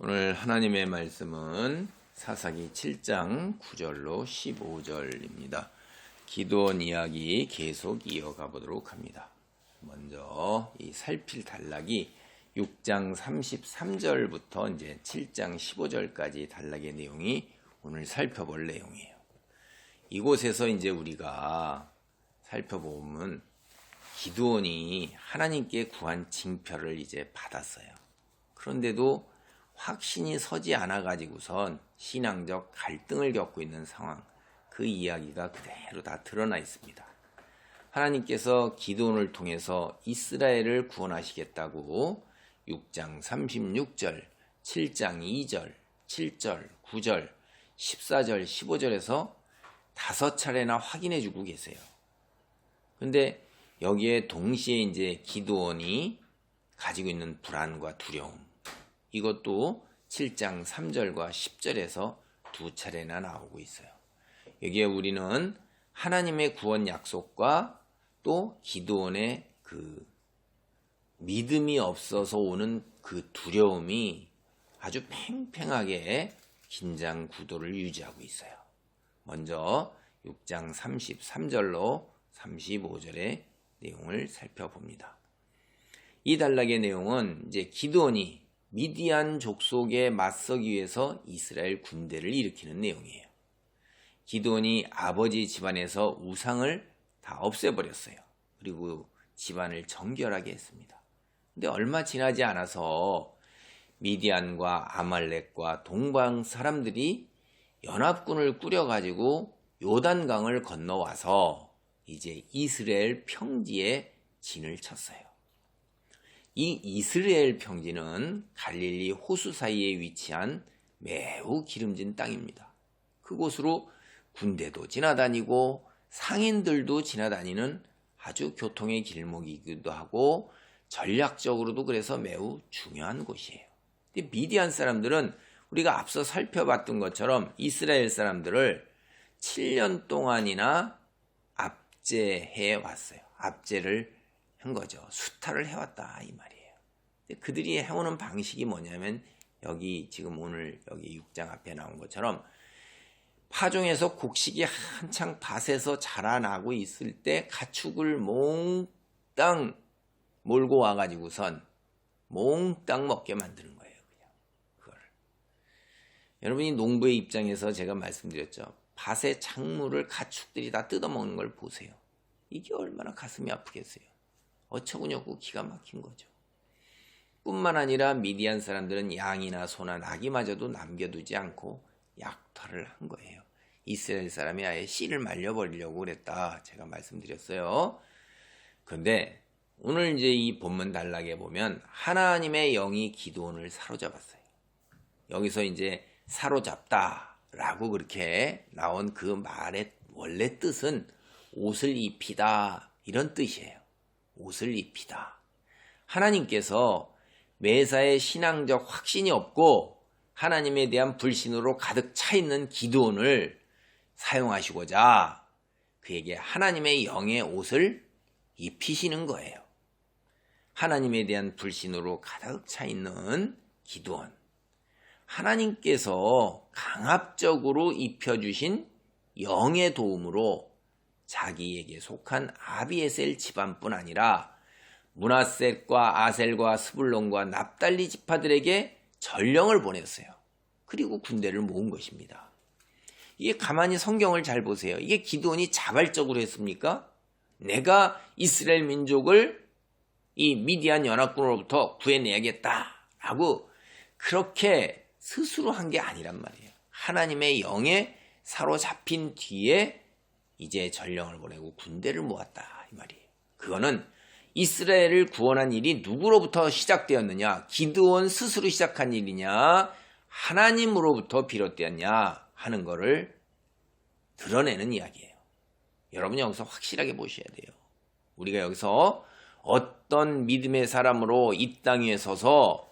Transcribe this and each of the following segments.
오늘 하나님의 말씀은 사사기 7장 9절로 15절입니다. 기도원 이야기 계속 이어가 보도록 합니다. 먼저 이 살필 단락이 6장 33절부터 이제 7장 15절까지 단락의 내용이 오늘 살펴볼 내용이에요. 이곳에서 이제 우리가 살펴보면 기드온이 하나님께 구한 징표를 이제 받았어요. 그런데도 확신이 서지 않아 가지고선 신앙적 갈등을 겪고 있는 상황, 그 이야기가 그대로 다 드러나 있습니다. 하나님께서 기드온을 통해서 이스라엘을 구원하시겠다고 6장 36절, 7장 2절, 7절, 9절, 14절, 15절에서 5차례나 확인해 주고 계세요. 근데 여기에 동시에 이제 기드온이 가지고 있는 불안과 두려움, 이것도 7장 3절과 10절에서 2차례나 나오고 있어요. 여기에 우리는 하나님의 구원 약속과 또 기드온의 그 믿음이 없어서 오는 그 두려움이 아주 팽팽하게 긴장 구도를 유지하고 있어요. 먼저 6장 33절로 35절의 내용을 살펴봅니다. 이 단락의 내용은 이제 기드온이 미디안 족속에 맞서기 위해서 이스라엘 군대를 일으키는 내용이에요. 기드온이 아버지 집안에서 우상을 다 없애버렸어요. 그리고 집안을 정결하게 했습니다. 근데 얼마 지나지 않아서 미디안과 아말렉과 동방 사람들이 연합군을 꾸려가지고 요단강을 건너와서 이제 이스라엘 평지에 진을 쳤어요. 이 이스라엘 평지는 갈릴리 호수 사이에 위치한 매우 기름진 땅입니다. 그곳으로 군대도 지나다니고 상인들도 지나다니는 아주 교통의 길목이기도 하고 전략적으로도 그래서 매우 중요한 곳이에요. 근데 미디안 사람들은 우리가 앞서 살펴봤던 것처럼 이스라엘 사람들을 7년 동안이나 압제해 왔어요. 압제를 한 거죠. 수탈을 해왔다 이 말이에요. 그들이 해오는 방식이 뭐냐면 여기 지금 오늘 여기 6장 앞에 나온 것처럼 파종에서 곡식이 한창 밭에서 자라나고 있을 때 가축을 몽땅 몰고 와가지고선 몽땅 먹게 만드는 거예요. 그냥 그걸. 여러분이 농부의 입장에서 제가 말씀드렸죠. 밭의 작물을 가축들이 다 뜯어먹는 걸 보세요. 이게 얼마나 가슴이 아프겠어요. 어처구니없고 기가 막힌 거죠. 뿐만 아니라 미디안 사람들은 양이나 소나 나귀마저도 남겨두지 않고 약탈을 한 거예요. 이스라엘 사람이 아예 씨를 말려버리려고 그랬다. 제가 말씀드렸어요. 그런데 오늘 이제 이 본문 단락에 보면 하나님의 영이 기드온을 사로잡았어요. 여기서 이제 사로잡다라고 그렇게 나온 그 말의 원래 뜻은 옷을 입히다 이런 뜻이에요. 옷을 입히다. 하나님께서 매사에 신앙적 확신이 없고 하나님에 대한 불신으로 가득 차 있는 기드온을 사용하시고자 그에게 하나님의 영의 옷을 입히시는 거예요. 하나님에 대한 불신으로 가득 차 있는 기드온. 하나님께서 강압적으로 입혀주신 영의 도움으로 자기에게 속한 아비에셀 집안뿐 아니라 므낫셋과 아셀과 스불론과 납달리 지파들에게 전령을 보냈어요. 그리고 군대를 모은 것입니다. 이게 가만히 성경을 잘 보세요. 이게 기드온이 자발적으로 했습니까? 내가 이스라엘 민족을 이 미디안 연합군으로부터 구해내야겠다라고 그렇게 스스로 한 게 아니란 말이에요. 하나님의 영에 사로잡힌 뒤에 이제 전령을 보내고 군대를 모았다 이 말이에요. 그거는 이스라엘을 구원한 일이 누구로부터 시작되었느냐? 기드온 스스로 시작한 일이냐? 하나님으로부터 비롯되었냐? 하는 거를 드러내는 이야기예요. 여러분이 여기서 확실하게 보셔야 돼요. 우리가 여기서 어떤 믿음의 사람으로 이 땅 위에 서서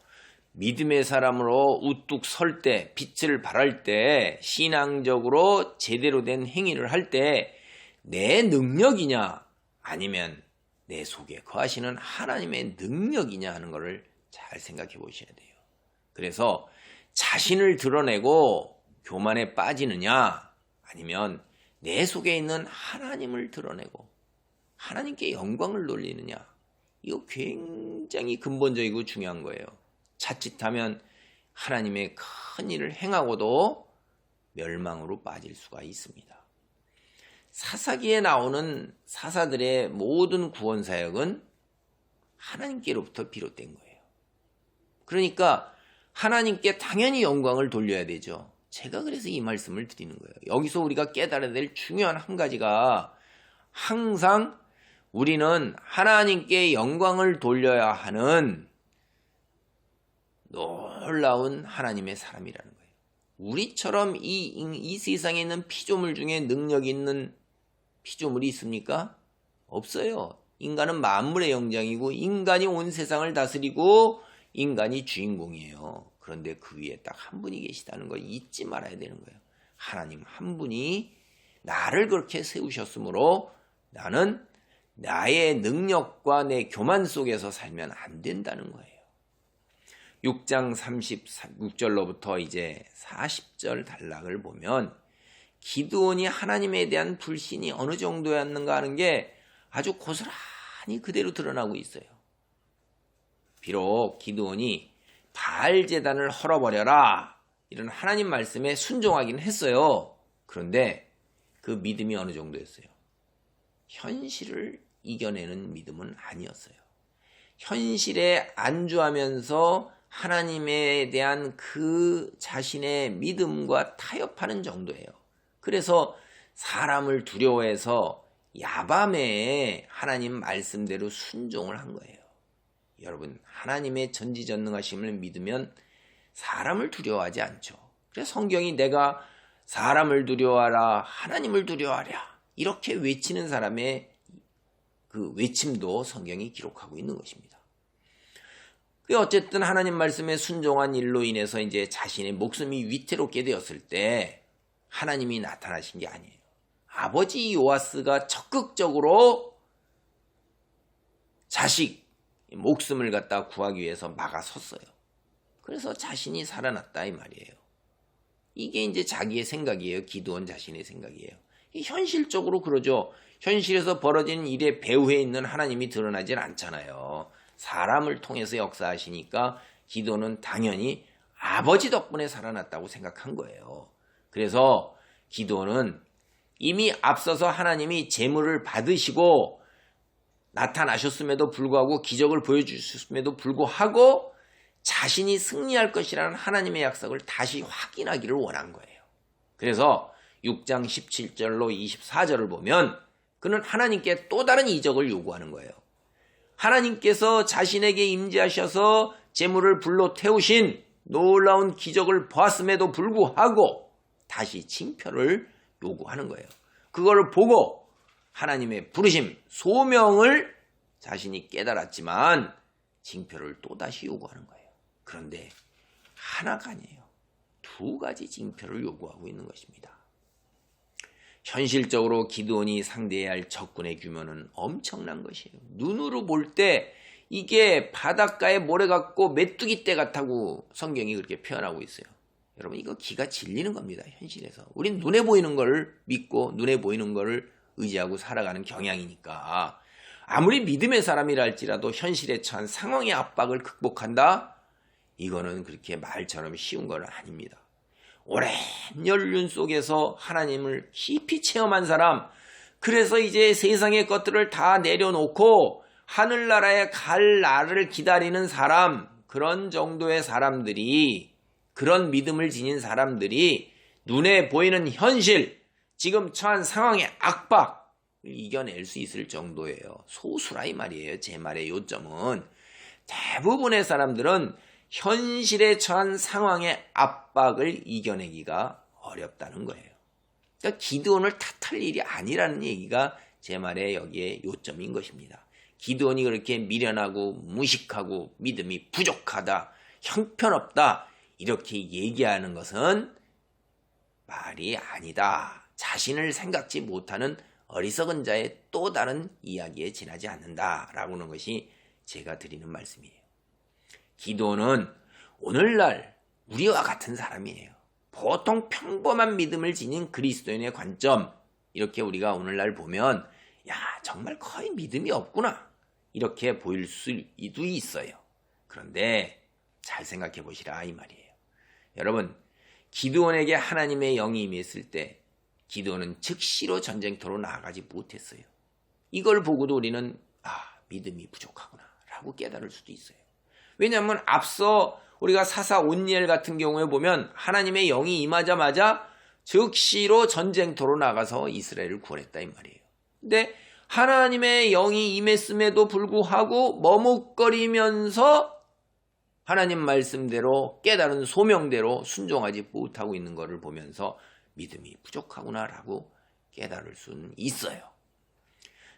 믿음의 사람으로 우뚝 설 때, 빛을 발할 때, 신앙적으로 제대로 된 행위를 할 때 내 능력이냐 아니면 내 속에 거하시는 하나님의 능력이냐 하는 것을 잘 생각해 보셔야 돼요. 그래서 자신을 드러내고 교만에 빠지느냐, 아니면 내 속에 있는 하나님을 드러내고 하나님께 영광을 돌리느냐, 이거 굉장히 근본적이고 중요한 거예요. 자칫하면 하나님의 큰 일을 행하고도 멸망으로 빠질 수가 있습니다. 사사기에 나오는 사사들의 모든 구원 사역은 하나님께로부터 비롯된 거예요. 그러니까 하나님께 당연히 영광을 돌려야 되죠. 제가 그래서 이 말씀을 드리는 거예요. 여기서 우리가 깨달아야 될 중요한 한 가지가, 항상 우리는 하나님께 영광을 돌려야 하는 놀라운 하나님의 사람이라는 거예요. 우리처럼 이 세상에 있는 피조물 중에 능력 있는 피조물이 있습니까? 없어요. 인간은 만물의 영장이고 인간이 온 세상을 다스리고 인간이 주인공이에요. 그런데 그 위에 딱 한 분이 계시다는 거 잊지 말아야 되는 거예요. 하나님 한 분이 나를 그렇게 세우셨으므로 나는 나의 능력과 내 교만 속에서 살면 안 된다는 거예요. 6장 36절로부터 이제 40절 단락을 보면 기드온이 하나님에 대한 불신이 어느 정도였는가 하는 게 아주 고스란히 그대로 드러나고 있어요. 비록 기드온이 바알 제단을 헐어버려라 이런 하나님 말씀에 순종하긴 했어요. 그런데 그 믿음이 어느 정도였어요? 현실을 이겨내는 믿음은 아니었어요. 현실에 안주하면서 하나님에 대한 그 자신의 믿음과 타협하는 정도예요. 그래서 사람을 두려워해서 야밤에 하나님 말씀대로 순종을 한 거예요. 여러분, 하나님의 전지전능하심을 믿으면 사람을 두려워하지 않죠. 그래서 성경이 내가 사람을 두려워하라, 하나님을 두려워하랴 이렇게 외치는 사람의 그 외침도 성경이 기록하고 있는 것입니다. 어쨌든 하나님 말씀에 순종한 일로 인해서 이제 자신의 목숨이 위태롭게 되었을 때 하나님이 나타나신 게 아니에요. 아버지 요아스가 적극적으로 자식 목숨을 갖다 구하기 위해서 막아섰어요. 그래서 자신이 살아났다 이 말이에요. 이게 이제 자기의 생각이에요. 기드온 자신의 생각이에요. 현실적으로 그러죠. 현실에서 벌어지는 일의 배후에 있는 하나님이 드러나질 않잖아요. 사람을 통해서 역사하시니까 기드온은 당연히 아버지 덕분에 살아났다고 생각한 거예요. 그래서 기드온은 이미 앞서서 하나님이 재물을 받으시고 나타나셨음에도 불구하고 기적을 보여주셨음에도 불구하고 자신이 승리할 것이라는 하나님의 약속을 다시 확인하기를 원한 거예요. 그래서 6장 17절로 24절을 보면 그는 하나님께 또 다른 이적을 요구하는 거예요. 하나님께서 자신에게 임재하셔서 재물을 불러 태우신 놀라운 기적을 보았음에도 불구하고 다시 징표를 요구하는 거예요. 그걸 보고 하나님의 부르심, 소명을 자신이 깨달았지만 징표를 또다시 요구하는 거예요. 그런데 하나가 아니에요. 두 가지 징표를 요구하고 있는 것입니다. 현실적으로 기드온이 상대해야 할 적군의 규모는 엄청난 것이에요. 눈으로 볼 때 이게 바닷가에 모래 같고 메뚜기 떼 같다고 성경이 그렇게 표현하고 있어요. 여러분 이거 기가 질리는 겁니다. 현실에서. 우린 눈에 보이는 걸 믿고 눈에 보이는 걸 의지하고 살아가는 경향이니까 아무리 믿음의 사람이라 할지라도 현실에 처한 상황의 압박을 극복한다? 이거는 그렇게 말처럼 쉬운 건 아닙니다. 오랜 연륜 속에서 하나님을 깊이 체험한 사람, 그래서 이제 세상의 것들을 다 내려놓고 하늘나라에 갈 날을 기다리는 사람, 그런 정도의 사람들이, 그런 믿음을 지닌 사람들이 눈에 보이는 현실, 지금 처한 상황의 압박을 이겨낼 수 있을 정도예요. 소수라 이 말이에요. 제 말의 요점은 대부분의 사람들은 현실에 처한 상황의 압박을 이겨내기가 어렵다는 거예요. 그러니까 기드온을 탓할 일이 아니라는 얘기가 제 말의 여기에 요점인 것입니다. 기드온이 그렇게 미련하고 무식하고 믿음이 부족하다, 형편없다 이렇게 얘기하는 것은 말이 아니다. 자신을 생각지 못하는 어리석은 자의 또 다른 이야기에 지나지 않는다라고 하는 것이 제가 드리는 말씀이에요. 기드온은 오늘날 우리와 같은 사람이에요. 보통 평범한 믿음을 지닌 그리스도인의 관점, 이렇게 우리가 오늘날 보면 야, 정말 거의 믿음이 없구나, 이렇게 보일 수도 있어요. 그런데 잘 생각해 보시라 이 말이에요. 여러분, 기드온에게 하나님의 영이 임했을 때 기드온은 즉시로 전쟁터로 나아가지 못했어요. 이걸 보고도 우리는 믿음이 부족하구나 라고 깨달을 수도 있어요. 왜냐하면 앞서 우리가 사사 온니엘 같은 경우에 보면 하나님의 영이 임하자마자 즉시로 전쟁터로 나가서 이스라엘을 구원했다 이 말이에요. 근데 하나님의 영이 임했음에도 불구하고 머뭇거리면서 하나님 말씀대로 깨달은 소명대로 순종하지 못하고 있는 것을 보면서 믿음이 부족하구나라고 깨달을 수는 있어요.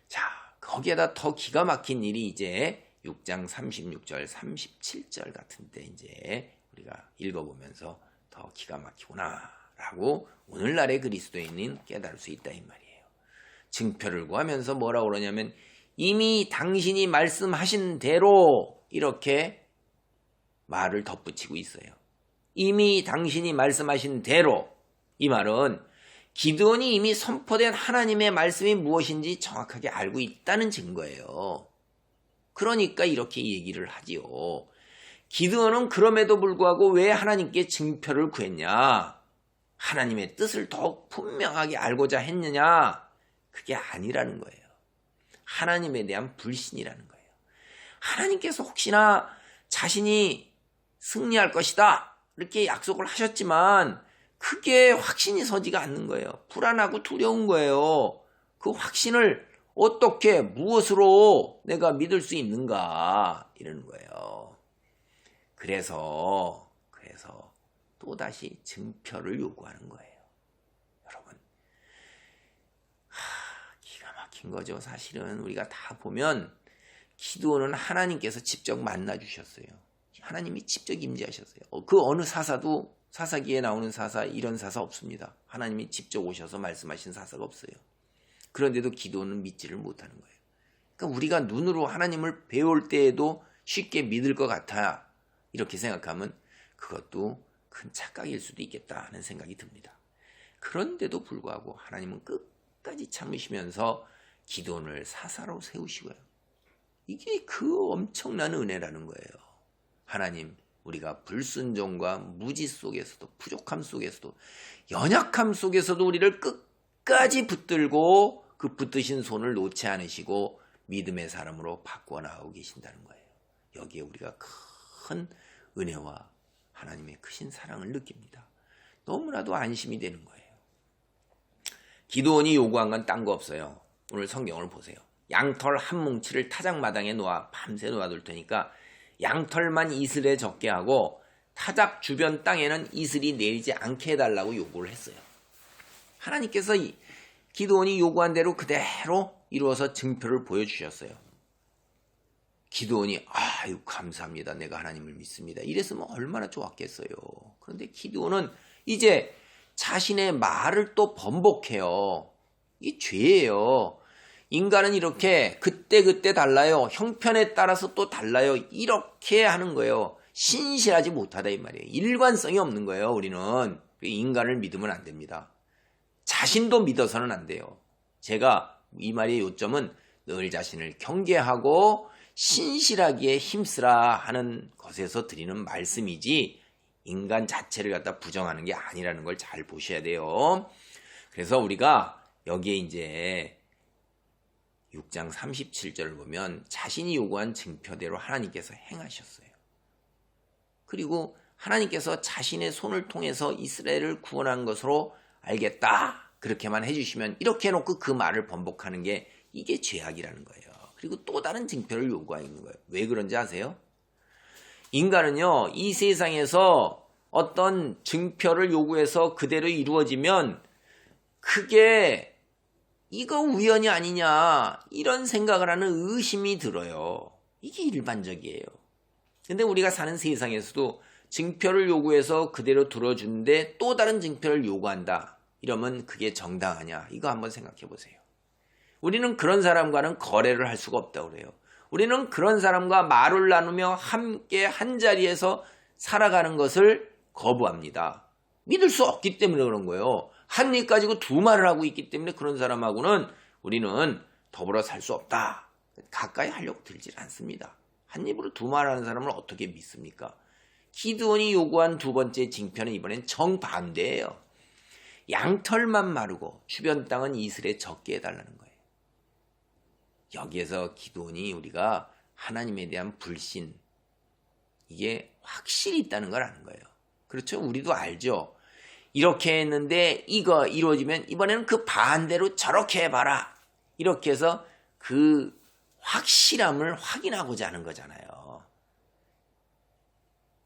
자, 거기에다 더 기가 막힌 일이 이제 6장 36절, 37절 같은데 이제 우리가 읽어보면서 더 기가 막히구나라고 오늘날의 그리스도인은 깨달을 수 있다 이 말이에요. 증표를 구하면서 뭐라고 그러냐면 이미 당신이 말씀하신 대로 이렇게 말을 덧붙이고 있어요. 이미 당신이 말씀하신 대로, 이 말은 기드온이 이미 선포된 하나님의 말씀이 무엇인지 정확하게 알고 있다는 증거예요. 그러니까 이렇게 얘기를 하지요. 기드온은 그럼에도 불구하고 왜 하나님께 증표를 구했냐? 하나님의 뜻을 더욱 분명하게 알고자 했느냐? 그게 아니라는 거예요. 하나님에 대한 불신이라는 거예요. 하나님께서 혹시나 자신이 승리할 것이다 이렇게 약속을 하셨지만 그게 확신이 서지가 않는 거예요. 불안하고 두려운 거예요. 그 확신을 어떻게 무엇으로 내가 믿을 수 있는가 이러는 거예요. 그래서 또다시 증표를 요구하는 거예요. 여러분, 기가 막힌 거죠. 사실은 우리가 다 보면 기드온은 하나님께서 직접 만나 주셨어요. 하나님이 직접 임재하셨어요. 그 어느 사사도 사사기에 나오는 사사 이런 사사 없습니다. 하나님이 직접 오셔서 말씀하신 사사가 없어요. 그런데도 기드온은 믿지를 못하는 거예요. 그러니까 우리가 눈으로 하나님을 배울 때에도 쉽게 믿을 것 같아 이렇게 생각하면 그것도 큰 착각일 수도 있겠다 하는 생각이 듭니다. 그런데도 불구하고 하나님은 끝까지 참으시면서 기드온을 사사로 세우시고요. 이게 그 엄청난 은혜라는 거예요. 하나님, 우리가 불순종과 무지 속에서도 부족함 속에서도 연약함 속에서도 우리를 끝까지 붙들고 그 붙드신 손을 놓지 않으시고 믿음의 사람으로 바꾸어 나가고 계신다는 거예요. 여기에 우리가 큰 은혜와 하나님의 크신 사랑을 느낍니다. 너무나도 안심이 되는 거예요. 기드온이 요구한 건 딴 거 없어요. 오늘 성경을 보세요. 양털 한 뭉치를 타작마당에 놓아 밤새 놓아둘 테니까 양털만 이슬에 적게 하고 타작 주변 땅에는 이슬이 내리지 않게 해달라고 요구를 했어요. 하나님께서 기드온이 요구한 대로 그대로 이루어서 증표를 보여주셨어요. 기드온이 아유 감사합니다. 내가 하나님을 믿습니다. 이랬으면 얼마나 좋았겠어요. 그런데 기드온은 이제 자신의 말을 또 번복해요. 이게 죄예요. 인간은 이렇게 그때그때 달라요. 형편에 따라서 또 달라요. 이렇게 하는 거예요. 신실하지 못하다 이 말이에요. 일관성이 없는 거예요. 우리는 인간을 믿으면 안 됩니다. 자신도 믿어서는 안 돼요. 제가 이 말의 요점은 늘 자신을 경계하고 신실하기에 힘쓰라 하는 것에서 드리는 말씀이지 인간 자체를 갖다 부정하는 게 아니라는 걸 잘 보셔야 돼요. 그래서 우리가 여기에 이제 6장 37절을 보면 자신이 요구한 증표대로 하나님께서 행하셨어요. 그리고 하나님께서 자신의 손을 통해서 이스라엘을 구원한 것으로 알겠다. 그렇게만 해주시면 이렇게 해놓고 그 말을 번복하는 게 이게 죄악이라는 거예요. 그리고 또 다른 증표를 요구하는 거예요. 왜 그런지 아세요? 인간은요, 이 세상에서 어떤 증표를 요구해서 그대로 이루어지면 그게 이거 우연이 아니냐 이런 생각을 하는 의심이 들어요. 이게 일반적이에요. 근데 우리가 사는 세상에서도 증표를 요구해서 그대로 들어주는데 또 다른 증표를 요구한다. 이러면 그게 정당하냐? 이거 한번 생각해 보세요. 우리는 그런 사람과는 거래를 할 수가 없다고 그래요. 우리는 그런 사람과 말을 나누며 함께 한 자리에서 살아가는 것을 거부합니다. 믿을 수 없기 때문에 그런 거예요. 한 입 가지고 두 말을 하고 있기 때문에 그런 사람하고는 우리는 더불어 살 수 없다. 가까이 하려고 들질 않습니다. 한 입으로 두 말 하는 사람을 어떻게 믿습니까? 기드온이 요구한 두 번째 징표는 이번엔 정반대예요. 양털만 마르고 주변 땅은 이슬에 적게 해달라는 거예요. 여기에서 기드온이 우리가 하나님에 대한 불신, 이게 확실히 있다는 걸 아는 거예요. 그렇죠? 우리도 알죠. 이렇게 했는데 이거 이루어지면 이번에는 그 반대로 저렇게 해봐라. 이렇게 해서 그 확실함을 확인하고자 하는 거잖아요.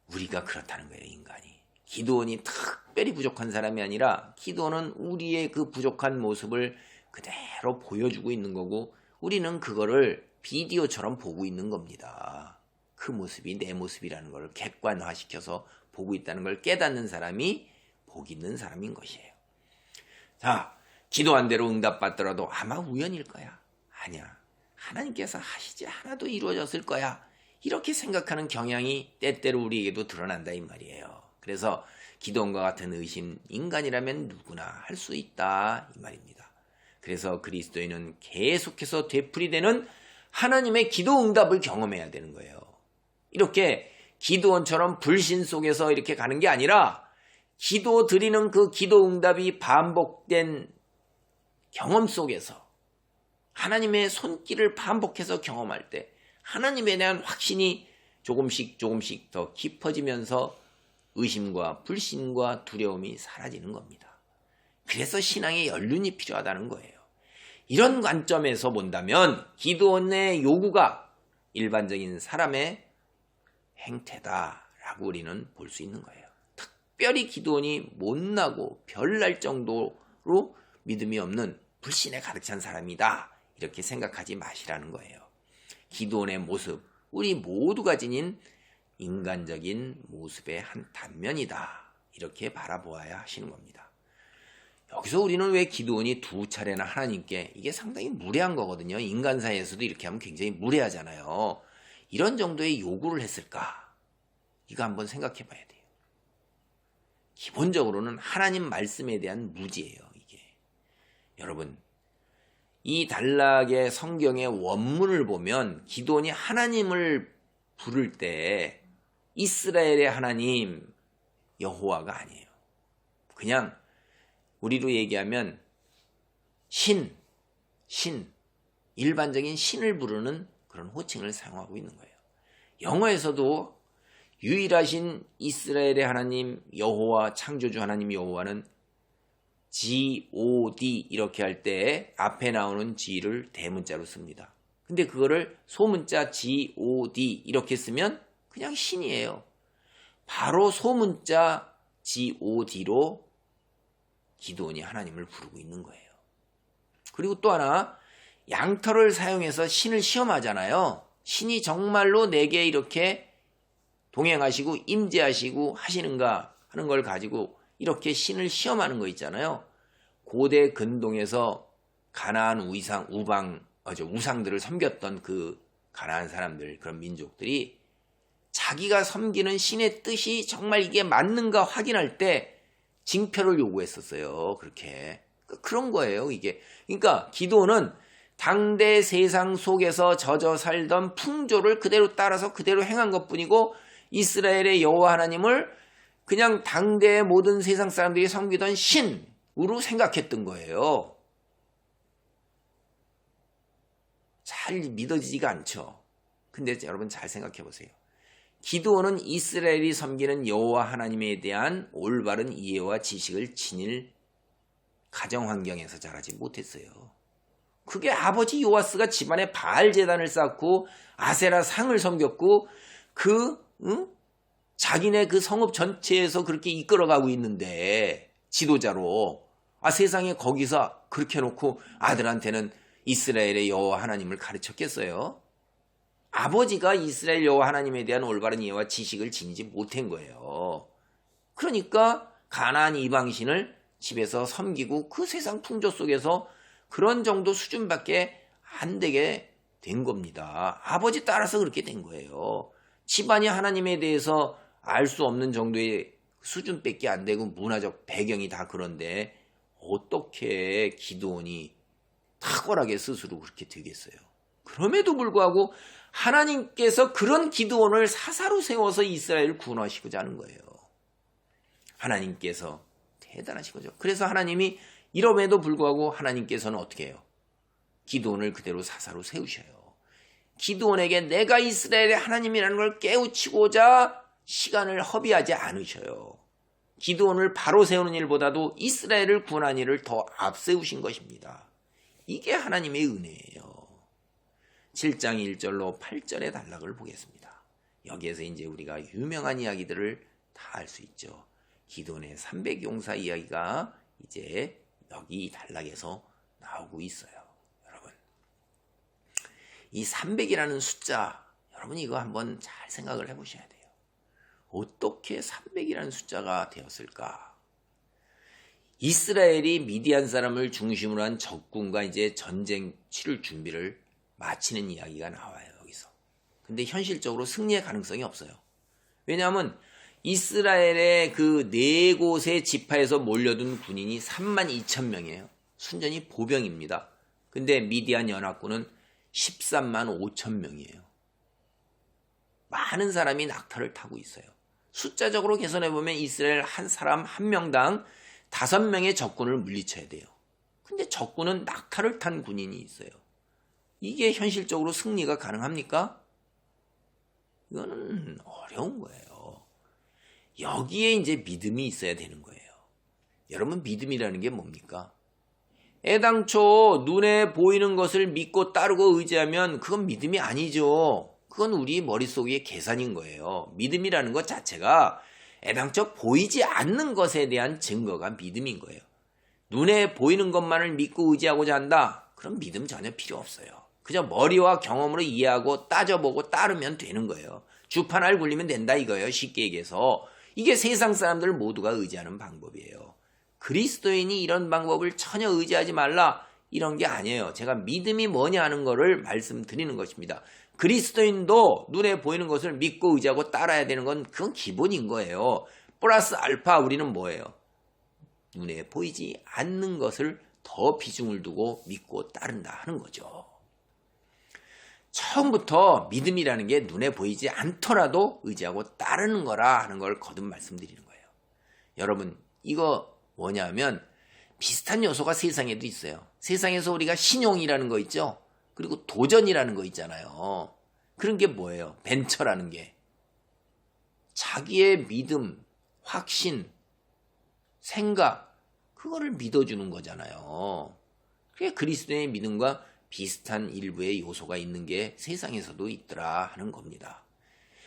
우리가 그렇다는 거예요, 인간이. 기드온이 특별히 부족한 사람이 아니라 기드온은 우리의 그 부족한 모습을 그대로 보여주고 있는 거고 우리는 그거를 비디오처럼 보고 있는 겁니다. 그 모습이 내 모습이라는 걸 객관화시켜서 보고 있다는 걸 깨닫는 사람이 복 있는 사람인 것이에요. 자, 기도한 대로 응답받더라도 아마 우연일 거야. 아니야. 하나님께서 하시지 않아도 이루어졌을 거야. 이렇게 생각하는 경향이 때때로 우리에게도 드러난다 이 말이에요. 그래서 기도원과 같은 의심, 인간이라면 누구나 할 수 있다 이 말입니다. 그래서 그리스도인은 계속해서 되풀이되는 하나님의 기도 응답을 경험해야 되는 거예요. 이렇게 기도원처럼 불신 속에서 이렇게 가는 게 아니라 기도 드리는 그 기도 응답이 반복된 경험 속에서 하나님의 손길을 반복해서 경험할 때 하나님에 대한 확신이 조금씩 더 깊어지면서 의심과 불신과 두려움이 사라지는 겁니다. 그래서 신앙의 연륜이 필요하다는 거예요. 이런 관점에서 본다면 기도원의 요구가 일반적인 사람의 행태다라고 우리는 볼 수 있는 거예요. 특별히 기도원이 못나고 별날 정도로 믿음이 없는 불신에 가득 찬 사람이다. 이렇게 생각하지 마시라는 거예요. 기도원의 모습, 우리 모두가 지닌 인간적인 모습의 한 단면이다. 이렇게 바라보아야 하시는 겁니다. 여기서 우리는 왜 기도원이 두 차례나 하나님께, 이게 상당히 무례한 거거든요. 인간 사이에서도 이렇게 하면 굉장히 무례하잖아요. 이런 정도의 요구를 했을까? 이거 한번 생각해 봐야 돼요. 기본적으로는 하나님 말씀에 대한 무지예요. 이게. 여러분, 이 단락의 성경의 원문을 보면 기도원이 하나님을 부를 때 이스라엘의 하나님 여호와가 아니에요. 그냥 우리로 얘기하면 신, 일반적인 신을 부르는 그런 호칭을 사용하고 있는 거예요. 영어에서도 유일하신 이스라엘의 하나님 여호와, 창조주 하나님 여호와는 God 이렇게 할 때 앞에 나오는 G를 대문자로 씁니다. 근데 그거를 소문자 God 이렇게 쓰면 그냥 신이에요. 바로 소문자 GOD로 기도원이 하나님을 부르고 있는 거예요. 그리고 또 하나, 양털을 사용해서 신을 시험하잖아요. 신이 정말로 내게 이렇게 동행하시고 임재하시고 하시는가 하는 걸 가지고 이렇게 신을 시험하는 거 있잖아요. 고대 근동에서 가나안 우상들을 섬겼던 그 가나안 사람들, 그런 민족들이 자기가 섬기는 신의 뜻이 정말 이게 맞는가 확인할 때 징표를 요구했었어요. 그렇게. 그런 거예요, 이게. 그러니까 기도는 당대 세상 속에서 젖어 살던 풍조를 그대로 따라서 그대로 행한 것뿐이고 이스라엘의 여호와 하나님을 그냥 당대의 모든 세상 사람들이 섬기던 신으로 생각했던 거예요. 잘 믿어지지가 않죠. 근데 여러분 잘 생각해 보세요. 기드온은 이스라엘이 섬기는 여호와 하나님에 대한 올바른 이해와 지식을 지닐 가정 환경에서 자라지 못했어요. 그게 아버지 요아스가 집안에 바알 제단을 쌓고 아세라 상을 섬겼고 자기네 그 성읍 전체에서 그렇게 이끌어가고 있는데 지도자로 세상에 거기서 그렇게 해놓고 아들한테는 이스라엘의 여호와 하나님을 가르쳤겠어요? 아버지가 이스라엘 여호와 하나님에 대한 올바른 이해와 지식을 지니지 못한 거예요. 그러니까 가나안 이방신을 집에서 섬기고 그 세상 풍조 속에서 그런 정도 수준밖에 안 되게 된 겁니다. 아버지 따라서 그렇게 된 거예요. 집안이 하나님에 대해서 알 수 없는 정도의 수준밖에 안 되고 문화적 배경이 다 그런데 어떻게 기드온이 탁월하게 스스로 그렇게 되겠어요? 그럼에도 불구하고 하나님께서 그런 기드온을 사사로 세워서 이스라엘을 구원하시고자 하는 거예요. 하나님께서 대단하신 거죠. 그래서 하나님이 이럼에도 불구하고 하나님께서는 어떻게 해요? 기드온을 그대로 사사로 세우셔요. 기드온에게 내가 이스라엘의 하나님이라는 걸 깨우치고자 시간을 허비하지 않으셔요. 기드온을 바로 세우는 일보다도 이스라엘을 구원한 일을 더 앞세우신 것입니다. 이게 하나님의 은혜예요. 7장 1절로 8절의 단락을 보겠습니다. 여기에서 이제 우리가 유명한 이야기들을 다 알 수 있죠. 기드온의 300용사 이야기가 이제 여기 단락에서 나오고 있어요. 여러분, 이 300이라는 숫자, 여러분 이거 한번 잘 생각을 해보셔야 돼요. 어떻게 300이라는 숫자가 되었을까? 이스라엘이 미디안 사람을 중심으로 한 적군과 이제 전쟁 치를 준비를 마치는 이야기가 나와요, 여기서. 근데 현실적으로 승리의 가능성이 없어요. 왜냐하면 이스라엘의 그 네 곳의 지파에서 몰려든 군인이 32,000명이에요. 순전히 보병입니다. 근데 미디안 연합군은 135,000명이에요. 많은 사람이 낙타를 타고 있어요. 숫자적으로 계산해보면 이스라엘 한 사람 한 명당 5명의 적군을 물리쳐야 돼요. 근데 적군은 낙타를 탄 군인이 있어요. 이게 현실적으로 승리가 가능합니까? 이거는 어려운 거예요. 여기에 이제 믿음이 있어야 되는 거예요. 여러분, 믿음이라는 게 뭡니까? 애당초 눈에 보이는 것을 믿고 따르고 의지하면 그건 믿음이 아니죠. 그건 우리 머릿속의 계산인 거예요. 믿음이라는 것 자체가 애당초 보이지 않는 것에 대한 증거가 믿음인 거예요. 눈에 보이는 것만을 믿고 의지하고자 한다? 그럼 믿음 전혀 필요 없어요. 그저 머리와 경험으로 이해하고 따져보고 따르면 되는 거예요. 주판알 굴리면 된다 이거예요. 쉽게 얘기해서. 이게 세상 사람들 모두가 의지하는 방법이에요. 그리스도인이 이런 방법을 전혀 의지하지 말라 이런 게 아니에요. 제가 믿음이 뭐냐 하는 거를 말씀드리는 것입니다. 그리스도인도 눈에 보이는 것을 믿고 의지하고 따라야 되는 건 그건 기본인 거예요. 플러스 알파 우리는 뭐예요? 눈에 보이지 않는 것을 더 비중을 두고 믿고 따른다 하는 거죠. 처음부터 믿음이라는 게 눈에 보이지 않더라도 의지하고 따르는 거라 하는 걸 거듭 말씀드리는 거예요. 여러분, 이거 뭐냐면 비슷한 요소가 세상에도 있어요. 세상에서 우리가 신용이라는 거 있죠? 그리고 도전이라는 거 있잖아요. 그런 게 뭐예요? 벤처라는 게. 자기의 믿음, 확신, 생각, 그거를 믿어주는 거잖아요. 그게 그리스도의 믿음과 비슷한 일부의 요소가 있는 게 세상에서도 있더라 하는 겁니다.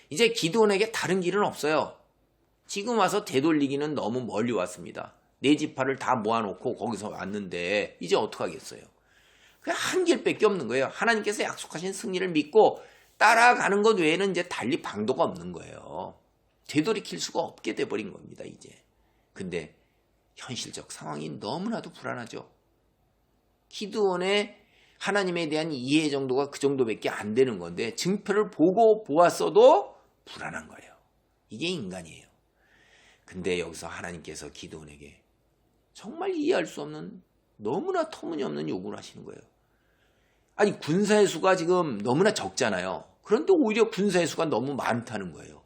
이제 기드온에게 다른 길은 없어요. 지금 와서 되돌리기는 너무 멀리 왔습니다. 네 지파를 다 모아놓고 거기서 왔는데 이제 어떡하겠어요? 그냥 한 길밖에 없는 거예요. 하나님께서 약속하신 승리를 믿고 따라가는 것 외에는 이제 달리 방도가 없는 거예요. 되돌이킬 수가 없게 돼버린 겁니다, 이제. 근데 현실적 상황이 너무나도 불안하죠. 기드온의 하나님에 대한 이해 정도가 그 정도밖에 안 되는 건데 증표를 보고 보았어도 불안한 거예요. 이게 인간이에요. 근데 여기서 하나님께서 기드온에게 정말 이해할 수 없는 너무나 터무니없는 요구를 하시는 거예요. 아니, 군사의 수가 지금 너무나 적잖아요. 그런데 오히려 군사의 수가 너무 많다는 거예요.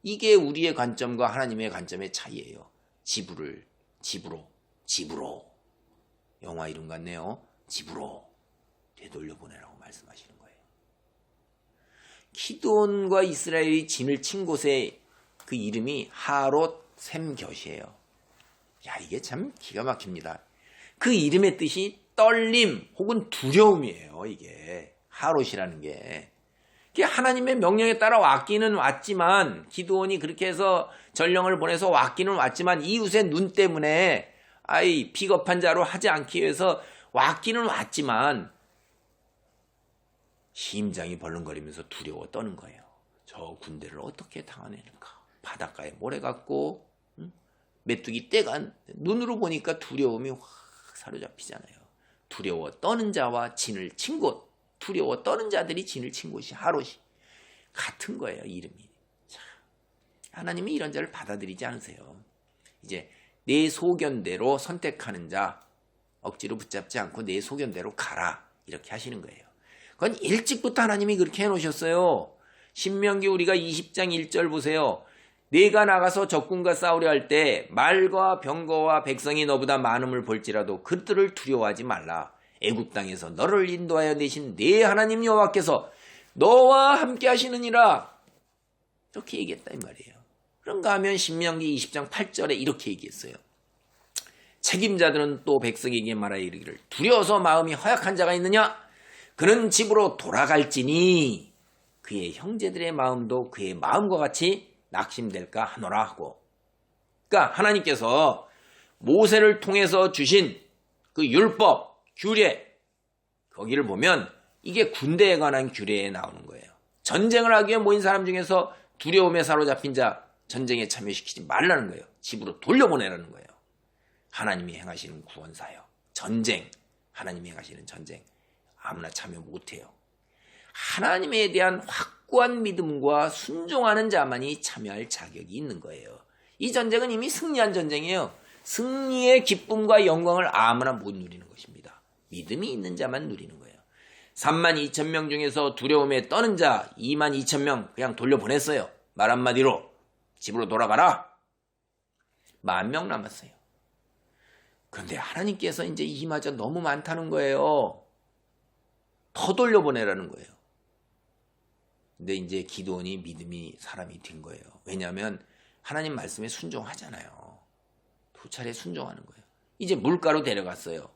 이게 우리의 관점과 하나님의 관점의 차이예요. 집으로. 영화 이름 같네요. 집으로 되돌려보내라고 말씀하시는 거예요. 기드온과 이스라엘이 진을 친 곳의 그 이름이 하롯 셈곁이에요. 야, 이게 참 기가 막힙니다. 그 이름의 뜻이 떨림 혹은 두려움이에요. 이게 하롯이라는 게. 하나님의 명령에 따라 왔기는 왔지만, 기드온이 그렇게 해서 전령을 보내서 왔기는 왔지만 이웃의 눈 때문에 비겁한 자로 하지 않기 위해서 왔기는 왔지만 심장이 벌렁거리면서 두려워 떠는 거예요. 저 군대를 어떻게 당하는가. 바닷가에 모래 같고 메뚜기 떼가 눈으로 보니까 두려움이 확 사로잡히잖아요. 두려워 떠는 자와 진을 친 곳, 두려워 떠는 자들이 진을 친 곳이 하롯이 같은 거예요. 이름이. 자, 하나님이 이런 자를 받아들이지 않으세요. 이제 내 소견대로 선택하는 자 억지로 붙잡지 않고 내 소견대로 가라 이렇게 하시는 거예요. 그건 일찍부터 하나님이 그렇게 해놓으셨어요. 신명기 우리가 20장 1절 보세요. 내가 나가서 적군과 싸우려 할 때 말과 병거와 백성이 너보다 많음을 볼지라도 그들을 두려워하지 말라. 애굽 땅에서 너를 인도하여 내신 네 하나님 여호와께서 너와 함께 하시느니라. 이렇게 얘기했다 이 말이에요. 그런가 하면 신명기 20장 8절에 이렇게 얘기했어요. 책임자들은 또 백성에게 말하여 이르기를 두려워서 마음이 허약한 자가 있느냐? 그는 집으로 돌아갈지니 그의 형제들의 마음도 그의 마음과 같이 낙심될까 하노라 하고. 그러니까 하나님께서 모세를 통해서 주신 그 율법, 규례 거기를 보면 이게 군대에 관한 규례에 나오는 거예요. 전쟁을 하기 위해 모인 사람 중에서 두려움에 사로잡힌 자 전쟁에 참여시키지 말라는 거예요. 집으로 돌려보내라는 거예요. 하나님이 행하시는 구원사역, 전쟁, 하나님이 행하시는 전쟁 아무나 참여 못해요. 하나님에 대한 확고한 믿음과 순종하는 자만이 참여할 자격이 있는 거예요. 이 전쟁은 이미 승리한 전쟁이에요. 승리의 기쁨과 영광을 아무나 못 누리는 것입니다. 믿음이 있는 자만 누리는 거예요. 32,000명 중에서 두려움에 떠는 자 22,000명 그냥 돌려보냈어요. 말 한마디로 집으로 돌아가라. 10,000명 남았어요. 그런데 하나님께서 이제 이마저 너무 많다는 거예요. 더 돌려보내라는 거예요. 근데 이제 기드온이 믿음이 사람이 된 거예요. 왜냐하면 하나님 말씀에 순종하잖아요. 2차례 순종하는 거예요. 이제 물가로 데려갔어요.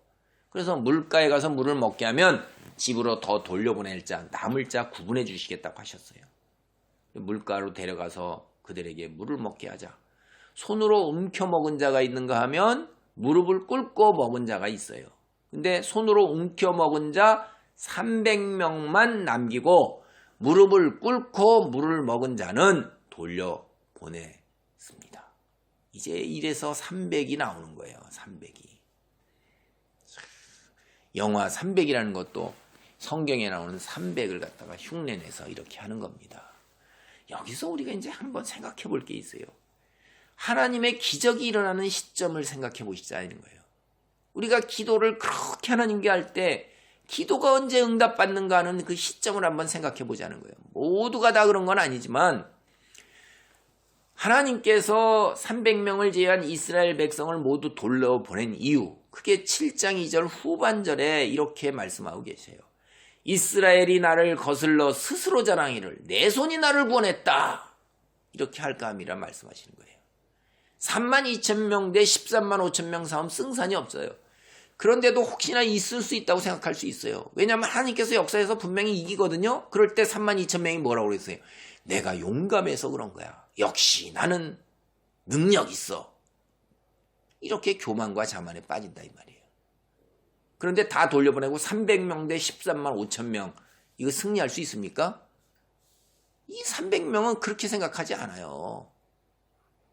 그래서 물가에 가서 물을 먹게 하면 집으로 더 돌려보낼 자, 남을 자 구분해 주시겠다고 하셨어요. 물가로 데려가서 그들에게 물을 먹게 하자. 손으로 움켜 먹은 자가 있는가 하면 무릎을 꿇고 먹은 자가 있어요. 근데 손으로 움켜 먹은 자 300명만 남기고 무릎을 꿇고 물을 먹은 자는 돌려보냈습니다. 이제 1에서 300이 나오는 거예요. 300이. 영화 300이라는 것도 성경에 나오는 300을 갖다가 흉내내서 이렇게 하는 겁니다. 여기서 우리가 이제 한번 생각해 볼 게 있어요. 하나님의 기적이 일어나는 시점을 생각해 보시자는 거예요. 우리가 기도를 그렇게 하나님께 할 때 기도가 언제 응답받는가 하는 그 시점을 한번 생각해 보자는 거예요. 모두가 다 그런 건 아니지만 하나님께서 300명을 제외한 이스라엘 백성을 모두 돌려보낸 이유, 그게 7장 2절 후반절에 이렇게 말씀하고 계세요. 이스라엘이 나를 거슬러 스스로 자랑이를 내 손이 나를 구원했다. 이렇게 할까 함이라 말씀하시는 거예요. 32,000명 대 135,000명 싸움 승산이 없어요. 그런데도 혹시나 있을 수 있다고 생각할 수 있어요. 왜냐하면 하나님께서 역사에서 분명히 이기거든요. 그럴 때 32,000명이 뭐라고 그랬어요? 내가 용감해서 그런 거야. 역시 나는 능력 있어. 이렇게 교만과 자만에 빠진다 이 말이에요. 그런데 다 돌려보내고 300명 대 13만 5천 명 이거 승리할 수 있습니까? 이 300명은 그렇게 생각하지 않아요.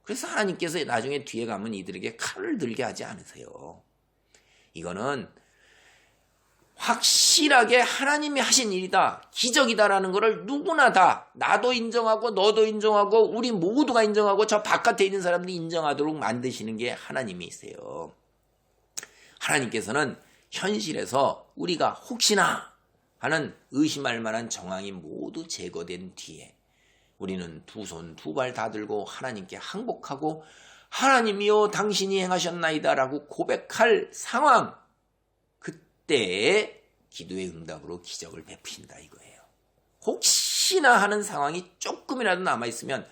그래서 하나님께서 나중에 뒤에 가면 이들에게 칼을 들게 하지 않으세요. 이거는 확실하게 하나님이 하신 일이다, 기적이다라는 것을 누구나 다, 나도 인정하고 너도 인정하고 우리 모두가 인정하고 저 바깥에 있는 사람들이 인정하도록 만드시는 게 하나님이세요. 하나님께서는 현실에서 우리가 혹시나 하는 의심할 만한 정황이 모두 제거된 뒤에 우리는 두 손 두 발 다 들고 하나님께 항복하고 하나님이여 당신이 행하셨나이다 라고 고백할 상황, 그때의 기도의 응답으로 기적을 베푸신다 이거예요. 혹시나 하는 상황이 조금이라도 남아있으면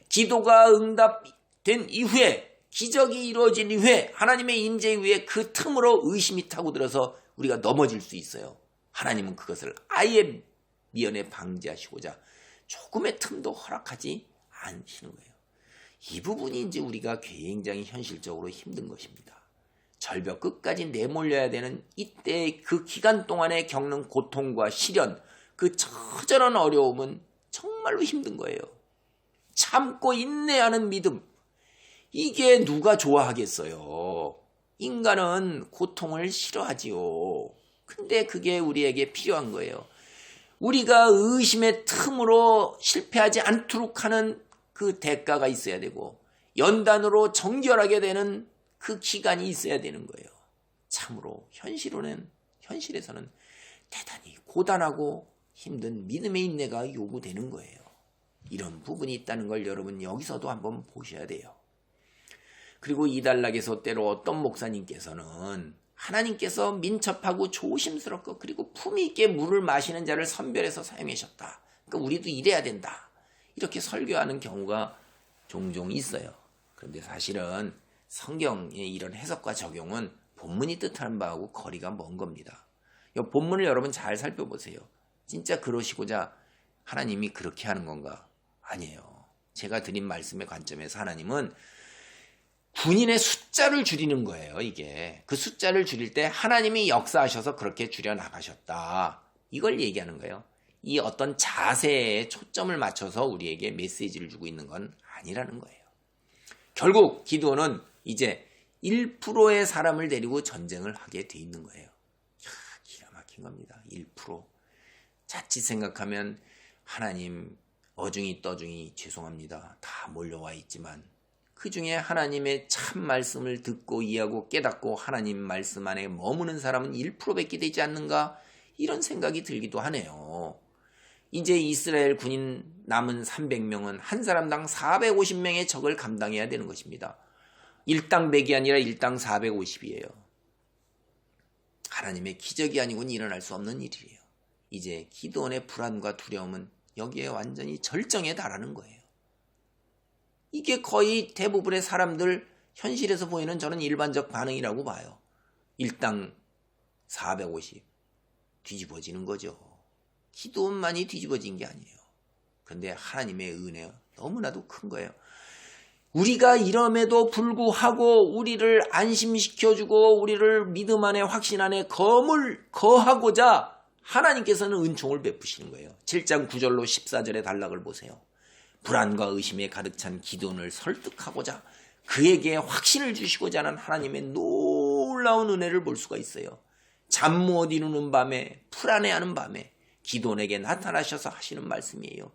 기도가 응답된 이후에, 기적이 이루어진 이후에, 하나님의 임재 이후에 그 틈으로 의심이 타고들어서 우리가 넘어질 수 있어요. 하나님은 그것을 아예 미연에 방지하시고자 조금의 틈도 허락하지 않으시는 거예요. 이 부분이 이제 우리가 굉장히 현실적으로 힘든 것입니다. 절벽 끝까지 내몰려야 되는 이때 그 기간 동안에 겪는 고통과 시련, 그 처절한 어려움은 정말로 힘든 거예요. 참고 인내하는 믿음, 이게 누가 좋아하겠어요. 인간은 고통을 싫어하지요. 근데 그게 우리에게 필요한 거예요. 우리가 의심의 틈으로 실패하지 않도록 하는 그 대가가 있어야 되고, 연단으로 정결하게 되는 그 기간이 있어야 되는 거예요. 참으로 현실에서는 대단히 고단하고 힘든 믿음의 인내가 요구되는 거예요. 이런 부분이 있다는 걸 여러분 여기서도 한번 보셔야 돼요. 그리고 이단락에서 때로 어떤 목사님께서는 하나님께서 민첩하고 조심스럽고 그리고 품위 있게 물을 마시는 자를 선별해서 사용하셨다. 그러니까 우리도 이래야 된다. 이렇게 설교하는 경우가 종종 있어요. 그런데 사실은 성경의 이런 해석과 적용은 본문이 뜻하는 바하고 거리가 먼 겁니다. 이 본문을 여러분 잘 살펴보세요. 진짜 그러시고자 하나님이 그렇게 하는 건가? 아니에요. 제가 드린 말씀의 관점에서 하나님은 군인의 숫자를 줄이는 거예요. 이게 그 숫자를 줄일 때 하나님이 역사하셔서 그렇게 줄여나가셨다. 이걸 얘기하는 거예요. 이 어떤 자세에 초점을 맞춰서 우리에게 메시지를 주고 있는 건 아니라는 거예요. 결국 기드온은 이제 1%의 사람을 데리고 전쟁을 하게 돼 있는 거예요. 기가 막힌 겁니다. 1%. 자칫 생각하면 하나님 어중이 떠중이 죄송합니다. 다 몰려와 있지만 그 중에 하나님의 참 말씀을 듣고 이해하고 깨닫고 하나님 말씀 안에 머무는 사람은 1%밖에 되지 않는가? 이런 생각이 들기도 하네요. 이제 이스라엘 군인 남은 300명은 한 사람당 450명의 적을 감당해야 되는 것입니다. 일당 100이 아니라 일당 450이에요. 하나님의 기적이 아니고는 일어날 수 없는 일이에요. 이제 기드온의 불안과 두려움은 여기에 완전히 절정에 달하는 거예요. 이게 거의 대부분의 사람들 현실에서 보이는 저는 일반적 반응이라고 봐요. 일당 450 뒤집어지는 거죠. 기드온만이 뒤집어진 게 아니에요. 그런데 하나님의 은혜가 너무나도 큰 거예요. 우리가 이럼에도 불구하고 우리를 안심시켜주고 우리를 믿음 안에 확신 안에 거하고자 하나님께서는 은총을 베푸시는 거예요. 7장 9절로 14절의 단락을 보세요. 불안과 의심에 가득 찬 기드온을 설득하고자 그에게 확신을 주시고자 하는 하나님의 놀라운 은혜를 볼 수가 있어요. 잠 못 이루는 밤에 불안해하는 밤에 기드온에게 나타나셔서 하시는 말씀이에요.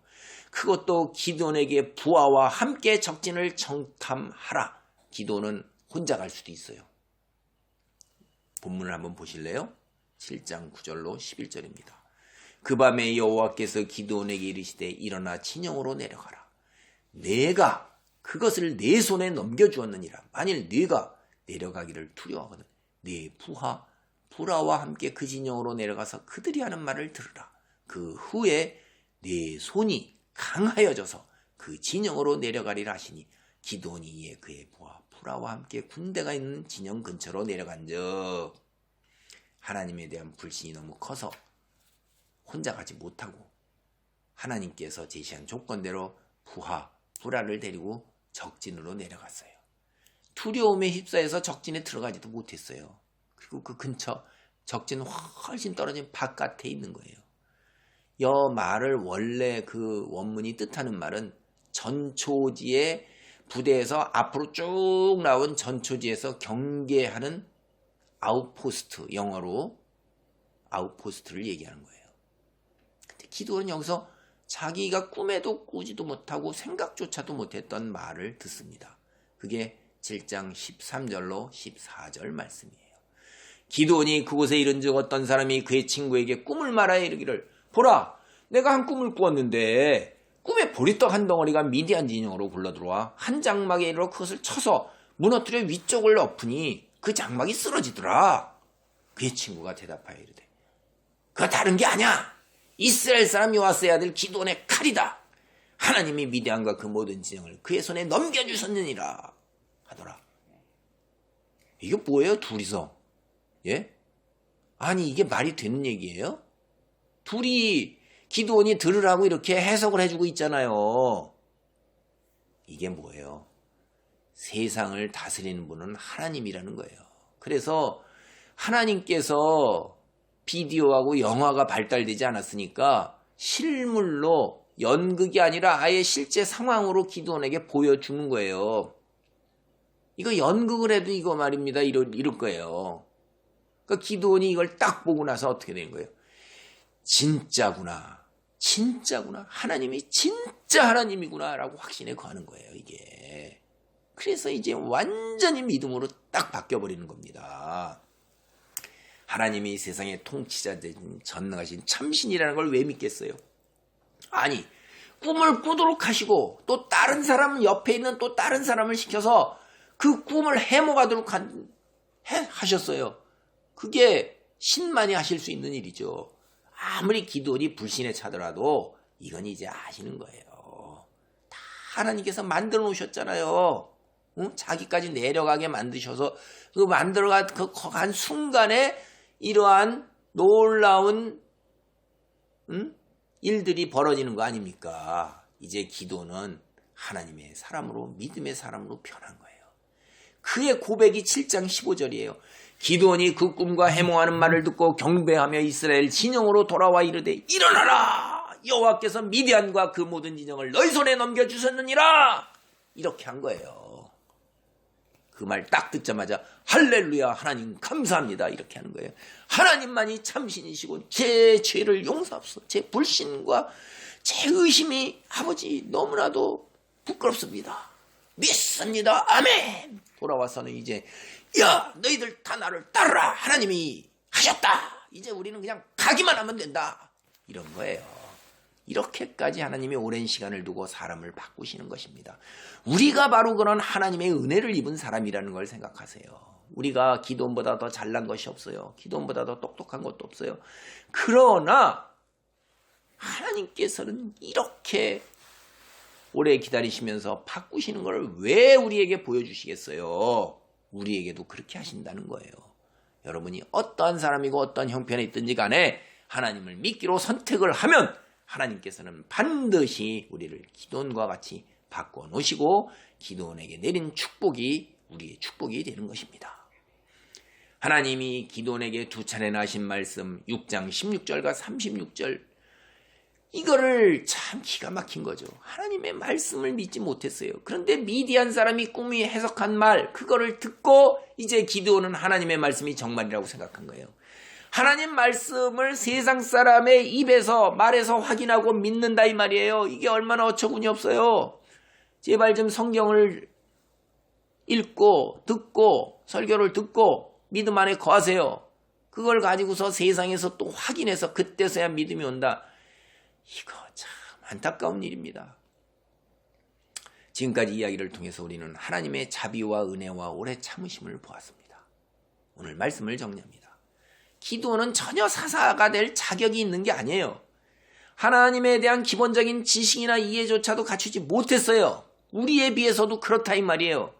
그것도 기드온에게 부하와 함께 적진을 정탐하라. 기드온은 혼자 갈 수도 있어요. 본문을 한번 보실래요? 7장 9절로 11절입니다. 그 밤에 여호와께서 기드온에게 이르시되 일어나 진영으로 내려가라. 내가 그것을 내 손에 넘겨주었느니라. 만일 네가 내려가기를 두려워하거든 네 부하와 함께 그 진영으로 내려가서 그들이 하는 말을 들으라. 그 후에 네 손이 강하여져서 그 진영으로 내려가리라 하시니 기드온이 이에 그의 부하와 함께 군대가 있는 진영 근처로 내려간즉 하나님에 대한 불신이 너무 커서 혼자 가지 못하고 하나님께서 제시한 조건대로 불화를 데리고 적진으로 내려갔어요. 두려움에 휩싸여서 적진에 들어가지도 못했어요. 그리고 그 근처 적진은 훨씬 떨어진 바깥에 있는 거예요. 여 말을 원래 그 원문이 뜻하는 말은 전초지의 부대에서 앞으로 쭉 나온 전초지에서 경계하는 아웃포스트, 영어로 아웃포스트를 얘기하는 거예요. 근데 기드온은 여기서 자기가 꿈에도 꾸지도 못하고 생각조차도 못했던 말을 듣습니다. 그게 7장 13절로 14절 말씀이에요. 기드온이 그곳에 이른즉 어떤 사람이 그의 친구에게 꿈을 말하여 이르기를 보라, 내가 한 꿈을 꾸었는데 꿈에 보리떡 한 덩어리가 미디안 진영으로 굴러들어와 한 장막에 이르러 그것을 쳐서 무너뜨려 위쪽을 엎으니 그 장막이 쓰러지더라. 그의 친구가 대답하여 이르되 그거 다른 게 아니야. 이스라엘 사람 요아스의 아들 기드온의 칼이다. 하나님이 미디안과 그 모든 진영을 그의 손에 넘겨주셨느니라 하더라. 이게 뭐예요? 둘이서? 예? 아니 이게 말이 되는 얘기예요? 둘이 기드온이 들으라고 이렇게 해석을 해주고 있잖아요. 이게 뭐예요? 세상을 다스리는 분은 하나님이라는 거예요. 그래서 하나님께서 비디오하고 영화가 발달되지 않았으니까 실물로 연극이 아니라 아예 실제 상황으로 기드온에게 보여주는 거예요. 이거 연극을 해도 이거 말입니다. 이럴 거예요. 그러니까 기드온이 이걸 딱 보고 나서 어떻게 된 거예요? 진짜구나. 하나님이 진짜 하나님이구나 라고 확신에 거하는 거예요. 이게 그래서 이제 완전히 믿음으로 딱 바뀌어버리는 겁니다. 하나님이 세상의 통치자 되신 전능하신 참신이라는 걸 왜 믿겠어요? 아니, 꿈을 꾸도록 하시고 또 다른 사람 옆에 있는 또 다른 사람을 시켜서 그 꿈을 해먹하도록 하셨어요. 그게 신만이 하실 수 있는 일이죠. 아무리 기도원이 불신에 차더라도 이건 이제 아시는 거예요. 다 하나님께서 만들어 놓으셨잖아요. 응? 자기까지 내려가게 만드셔서 그 만들어간 한 순간에 이러한 놀라운 일들이 벌어지는 거 아닙니까? 이제 기도는 하나님의 사람으로 믿음의 사람으로 변한 거예요. 그의 고백이 7장 15절이에요. 기드온이 그 꿈과 해몽하는 말을 듣고 경배하며 이스라엘 진영으로 돌아와 이르되 일어나라! 여호와께서 미디안과 그 모든 진영을 너희 손에 넘겨주셨느니라! 이렇게 한 거예요. 그 말 딱 듣자마자 할렐루야 하나님 감사합니다 이렇게 하는 거예요. 하나님만이 참신이시고 제 죄를 용서하소서. 제 불신과 제 의심이 아버지 너무나도 부끄럽습니다. 믿습니다. 아멘. 돌아와서는 이제 야 너희들 다 나를 따르라. 하나님이 하셨다. 이제 우리는 그냥 가기만 하면 된다. 이런 거예요. 이렇게까지 하나님이 오랜 시간을 두고 사람을 바꾸시는 것입니다. 우리가 바로 그런 하나님의 은혜를 입은 사람이라는 걸 생각하세요. 우리가 기드온보다 더 잘난 것이 없어요. 기드온보다 더 똑똑한 것도 없어요. 그러나 하나님께서는 이렇게 오래 기다리시면서 바꾸시는 걸 왜 우리에게 보여주시겠어요? 우리에게도 그렇게 하신다는 거예요. 여러분이 어떠한 사람이고 어떠한 형편에 있든지 간에 하나님을 믿기로 선택을 하면 하나님께서는 반드시 우리를 기드온과 같이 바꿔놓으시고 기드온에게 내린 축복이 우리의 축복이 되는 것입니다. 하나님이 기드온에게 두 차례나 하신 말씀 6장 16절과 36절 이거를 참 기가 막힌 거죠. 하나님의 말씀을 믿지 못했어요. 그런데 미디안 사람이 꿈이 해석한 말 그거를 듣고 이제 기드온은 하나님의 말씀이 정말이라고 생각한 거예요. 하나님 말씀을 세상 사람의 입에서 말해서 확인하고 믿는다 이 말이에요. 이게 얼마나 어처구니 없어요. 제발 좀 성경을 읽고 듣고 설교를 듣고 믿음 안에 거하세요. 그걸 가지고서 세상에서 또 확인해서 그때서야 믿음이 온다. 이거 참 안타까운 일입니다. 지금까지 이야기를 통해서 우리는 하나님의 자비와 은혜와 오래 참으심을 보았습니다. 오늘 말씀을 정리합니다. 기도는 전혀 사사가 될 자격이 있는 게 아니에요. 하나님에 대한 기본적인 지식이나 이해조차도 갖추지 못했어요. 우리에 비해서도 그렇다 이 말이에요.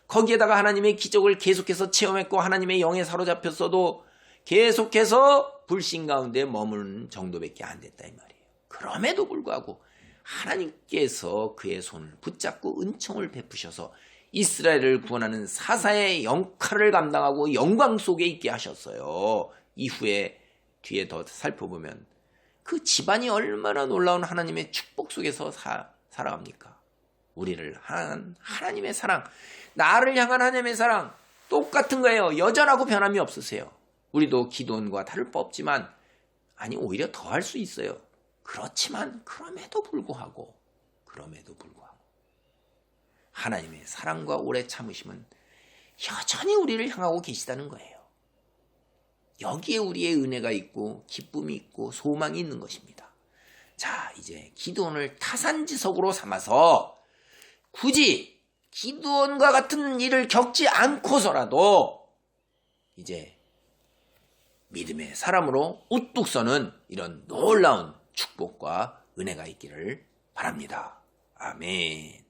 거기에다가 하나님의 기적을 계속해서 체험했고 하나님의 영에 사로잡혔어도 계속해서 불신 가운데 머무는 정도밖에 안 됐다 이 말이에요. 그럼에도 불구하고 하나님께서 그의 손을 붙잡고 은총을 베푸셔서 이스라엘을 구원하는 사사의 역할을 감당하고 영광 속에 있게 하셨어요. 이후에 뒤에 더 살펴보면 그 집안이 얼마나 놀라운 하나님의 축복 속에서 살아갑니까? 우리를 향한 하나님의 사랑, 나를 향한 하나님의 사랑 똑같은 거예요. 여전하고 변함이 없으세요. 우리도 기드온과 다를 바 없지만 아니 오히려 더 할 수 있어요. 그렇지만 그럼에도 불구하고 하나님의 사랑과 오래 참으심은 여전히 우리를 향하고 계시다는 거예요. 여기에 우리의 은혜가 있고 기쁨이 있고 소망이 있는 것입니다. 자, 이제 기드온을 타산지석으로 삼아서 굳이 기드온과 같은 일을 겪지 않고서라도 이제 믿음의 사람으로 우뚝 서는 이런 놀라운 축복과 은혜가 있기를 바랍니다. 아멘.